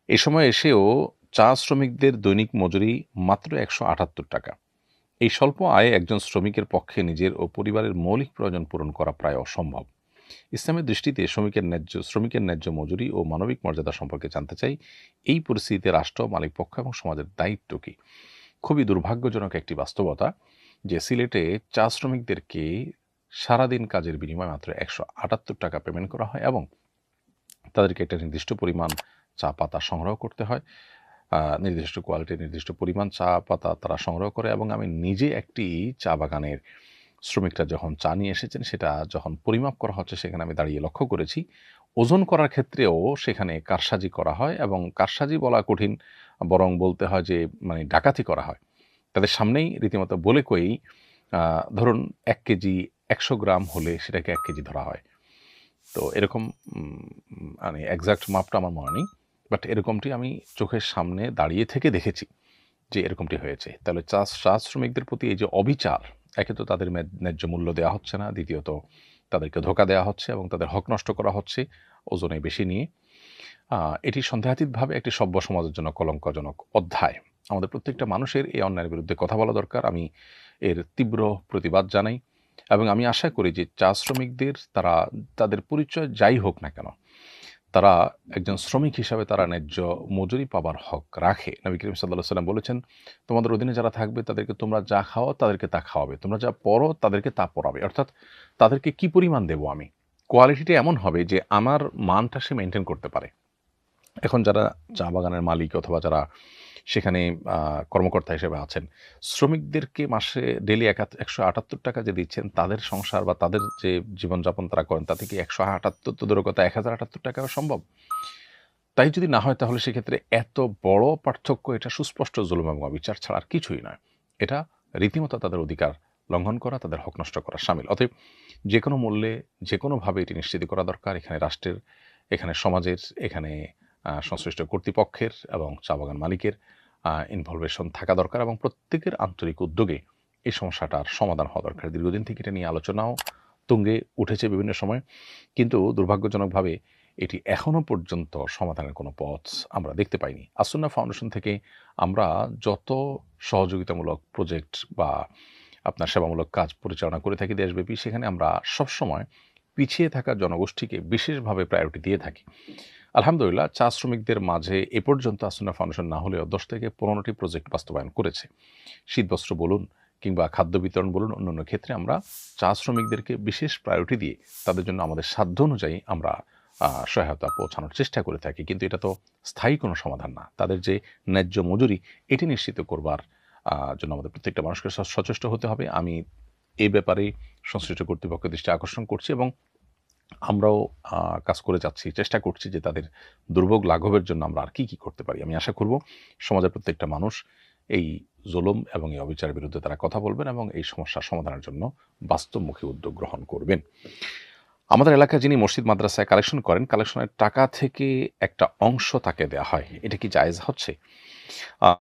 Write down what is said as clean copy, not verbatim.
এই সময় এসেও চা শ্রমিকদের দৈনিক মজুরি মাত্র ১৭৮ টাকা। এই স্বল্প আয়ে একজন শ্রমিকের পক্ষে নিজের ও পরিবারের মৌলিক প্রয়োজন পূরণ করা প্রায় অসম্ভব। ইসলামের দৃষ্টিতে শ্রমিকের ন্যায্য মজুরি ও মানবিক মর্যাদা সম্পর্কে জানতে চাই, এই পরিস্থিতিতে রাষ্ট্র, মালিক পক্ষ এবং সমাজের দায়িত্ব কী? খুবই দুর্ভাগ্যজনক একটি বাস্তবতা যে সিলেটে চা শ্রমিকদেরকে সারাদিন কাজের বিনিময়ে মাত্র ১৭৮ টাকা পেমেন্ট করা হয় এবং তাদেরকে একটা নির্দিষ্ট পরিমাণ চা পাতা সংগ্রহ করতে হয়। নির্দিষ্ট কোয়ালিটির নির্দিষ্ট পরিমাণ চা পাতা তারা সংগ্রহ করে এবং আমি নিজে একটি চা বাগানের শ্রমিকরা যখন চা নিয়ে এসেছেন সেটা যখন পরিমাপ করা হচ্ছে সেখানে আমি দাঁড়িয়ে লক্ষ্য করেছি ওজন করার ক্ষেত্রেও সেখানে কারসাজি করা হয় এবং কারসাজি বলা কঠিন, বরং বলতে হয় যে মানে ডাকাতি করা হয়। তাদের সামনেই রীতিমতো বলে কয়েই ধরুন ১ কেজি ১০০ গ্রাম হলে সেটাকে ১ কেজি ধরা হয়। তো এরকম মানে এক্সাক্ট মাপটা আমার মনে নেই, বাট এরকমটি আমি চোখের সামনে দাঁড়িয়ে থেকে দেখেছি যে এরকমটি হয়েছে। তাহলে চা শ্রমিকদের প্রতি এই যে অবিচার, একে তো তাদের ন্যায্য মূল্য দেওয়া হচ্ছে না, দ্বিতীয়ত তাদেরকে ধোঁকা দেওয়া হচ্ছে এবং তাদের হক নষ্ট করা হচ্ছে ওজনে বেশি নিয়ে। এটি সন্দেহাতীতভাবে একটি সভ্য সমাজের জন্য কলঙ্কজনক অধ্যায়। আমাদের প্রত্যেকটা মানুষের এই অন্যায়ের বিরুদ্ধে কথা বলা দরকার। আমি এর তীব্র প্রতিবাদ জানাই এবং আমি আশা করি যে চা শ্রমিকদের তাদের পরিচয় যাই হোক না কেন, তারা একজন শ্রমিক হিসাবে তারা ন্যায্য মজুরি পাবার হক রাখে। নবী করিম সাল্লাল্লাহু আলাইহি ওয়াসাল্লাম বলেছেন, তোমাদের অধীনে যারা থাকবে তাদেরকে তোমরা যা খাওয়াও তাদেরকে তা খাওয়াবে, তোমরা যা পড়ো তাদেরকে তা পড়াবে। অর্থাৎ তাদেরকে কি পরিমাণ দেবো আমি, কোয়ালিটিটা এমন হবে যে আমার মানটা সে মেনটেন করতে পারে। এখন যারা চা বাগানের মালিক অথবা যারা সেখানে কর্মকর্তা হিসেবে আছেন, শ্রমিকদেরকে মাসে ডেইলি ১৭৮ টাকা যে দিচ্ছেন, তাদের সংসার বা তাদের যে জীবনযাপন তারা করেন তাতে কি ১৭৮ তো দূরের কথা ১০৭৮ টাকাও সম্ভব? তাই যদি না হয় তাহলে সেক্ষেত্রে এত বড় পার্থক্য, এটা সুস্পষ্ট জুলুম এবং অবিচার ছাড়া আর কিছুই নয়। এটা রীতিমতো তাদের অধিকার লঙ্ঘন করা, তাদের হক নষ্ট করা শামিল। অতএব যেকোনো মূল্যে যেকোনোভাবে এটি নিশ্চিত করা দরকার। এখানে রাষ্ট্রের, এখানে সমাজের, এখানে সংশ্লিষ্ট কর্তৃপক্ষের এবং চা বাগান মালিকের ইনভলভেশন থাকা দরকার এবং প্রত্যেকের আন্তরিক উদ্যোগে এই সমস্যাটার সমাধান হওয়া দরকার। দীর্ঘদিন থেকে এটা নিয়ে আলোচনাও তুঙ্গে উঠেছে বিভিন্ন সময়, কিন্তু দুর্ভাগ্যজনকভাবে এটি এখনও পর্যন্ত সমাধানের কোনো পথ আমরা দেখতে পাইনি। আসুন্নাহ ফাউন্ডেশন থেকে আমরা যত সহযোগিতামূলক প্রজেক্ট বা আপনার সেবামূলক কাজ পরিচালনা করে থাকি দেশব্যাপী, সেখানে আমরা সবসময় পিছিয়ে থাকা জনগোষ্ঠীকে বিশেষভাবে প্রায়োরিটি দিয়ে থাকি। আলহামদুলিল্লাহ, চা শ্রমিকদের মাঝে এ পর্যন্ত আসুন্নাহ ফাউন্ডেশন না হলেও ১০ থেকে ১৫টি প্রজেক্ট বাস্তবায়ন করেছে। শীতবস্ত্র বলুন কিংবা খাদ্য বিতরণ বলুন, অন্যান্য ক্ষেত্রে আমরা চা শ্রমিকদেরকে বিশেষ প্রায়োরিটি দিয়ে তাদের জন্য আমাদের সাধ্য অনুযায়ী আমরা সহায়তা পৌঁছানোর চেষ্টা করে থাকি। কিন্তু এটা তো স্থায়ী কোনো সমাধান না। তাদের যে ন্যায্য মজুরি এটি নিশ্চিত করবার জন্য আমাদের প্রত্যেকটা মানুষকে সচেষ্ট হতে হবে। আমি এই ব্যাপারে সংশ্লিষ্ট কর্তৃপক্ষের দৃষ্টি আকর্ষণ করছি এবং আমরাও কাজ করে যাচ্ছি, চেষ্টা করছি যে তাদের দুর্ভোগ লাঘবের জন্য আমরা আর কি করতে পারি। আমি আশা করব সমাজের প্রত্যেকটা মানুষ এই জুলুম এবং এই অবিচারের বিরুদ্ধে তারা কথা বলবেন এবং এই সমস্যার সমাধানের জন্য বাস্তবমুখী উদ্যোগ গ্রহণ করবেন। আমাদের এলাকায় যিনি মসজিদ মাদ্রাসায় কালেকশন করেন, কালেকশনের টাকা থেকে একটা অংশ তাকে দেয়া হয়। এটা কি জায়েজ হচ্ছে?